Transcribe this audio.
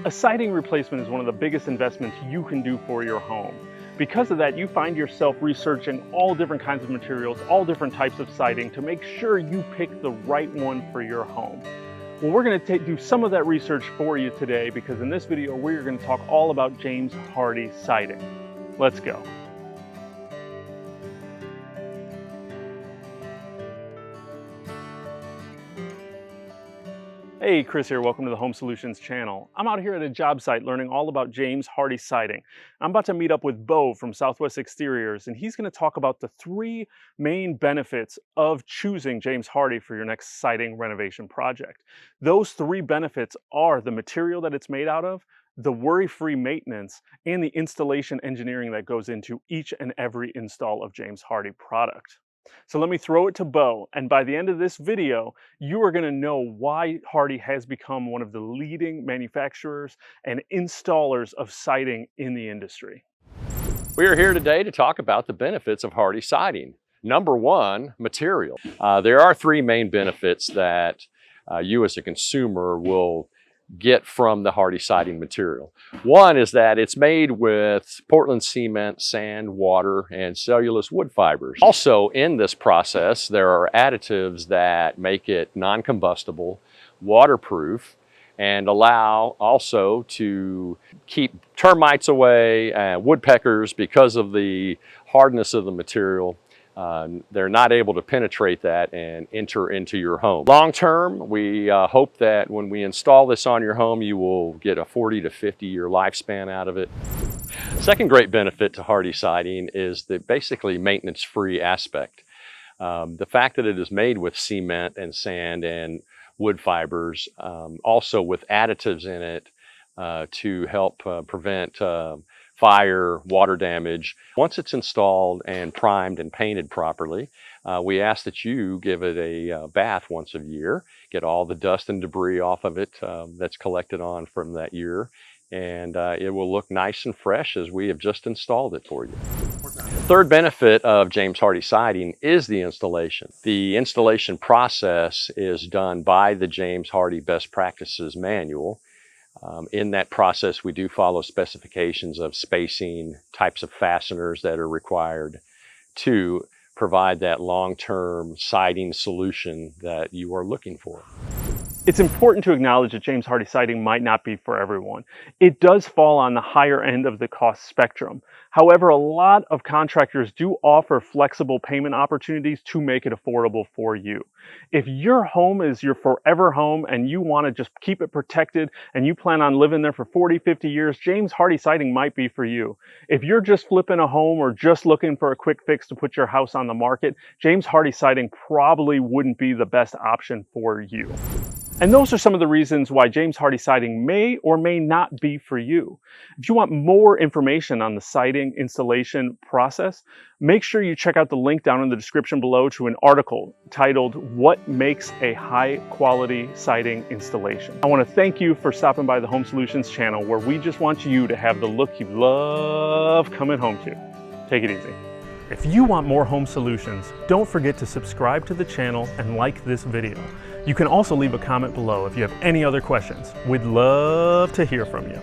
A siding replacement is one of the biggest investments you can do for your home. Because of that, you find yourself researching all different kinds of materials, all different types of siding to make sure you pick the right one for your home. Well, we're going to do some of that research for you today because in this video, we're going to talk all about James Hardie siding. Let's go. Hey, Chris here. Welcome to the Home Solutions channel. I'm out here at a job site learning all about James Hardie siding. I'm about to meet up with Bo from Southwest Exteriors, and he's going to talk about the three main benefits of choosing James Hardie for your next siding renovation project. Those three benefits are the material that it's made out of, the worry-free maintenance, and the installation engineering that goes into each and every install of James Hardie product. So let me throw it to Bo, and by the end of this video, you are going to know why Hardie has become one of the leading manufacturers and installers of siding in the industry. We are here today to talk about the benefits of Hardie siding. Number one, material. There are three main benefits that you as a consumer will get from the Hardie siding material. One is that it's made with Portland cement, sand, water, and cellulose wood fibers. Also in this process, there are additives that make it non-combustible, waterproof, and allow also to keep termites away and woodpeckers because of the hardness of the material. They're not able to penetrate that and enter into your home. Long term, we hope that when we install this on your home, you will get a 40 to 50 year lifespan out of it. Second great benefit to Hardie siding is the basically maintenance-free aspect. The fact that it is made with cement and sand and wood fibers, also with additives in it to help prevent fire, water damage. Once it's installed and primed and painted properly, we ask that you give it a bath once a year, get all the dust and debris off of it that's collected on from that year, and it will look nice and fresh as we have just installed it for you. Third benefit of James Hardie siding is the installation. The installation process is done by the James Hardie Best Practices Manual. In that process, we do follow specifications of spacing, types of fasteners that are required to provide that long-term siding solution that you are looking for. It's important to acknowledge that James Hardie siding might not be for everyone. It does fall on the higher end of the cost spectrum. However, a lot of contractors do offer flexible payment opportunities to make it affordable for you. If your home is your forever home and you want to just keep it protected and you plan on living there for 40, 50 years, James Hardie siding might be for you. If you're just flipping a home or just looking for a quick fix to put your house on the market, James Hardie siding probably wouldn't be the best option for you. And those are some of the reasons why James Hardie siding may or may not be for you. If you want more information on the siding installation process, make sure you check out the link down in the description below to an article titled "What Makes a High Quality Siding Installation." I want to thank you for stopping by the Home Solutions channel, where we just want you to have the look you love coming home to. Take it easy. If you want more home solutions, don't forget to subscribe to the channel and like this video. You can also leave a comment below if you have any other questions. We'd love to hear from you.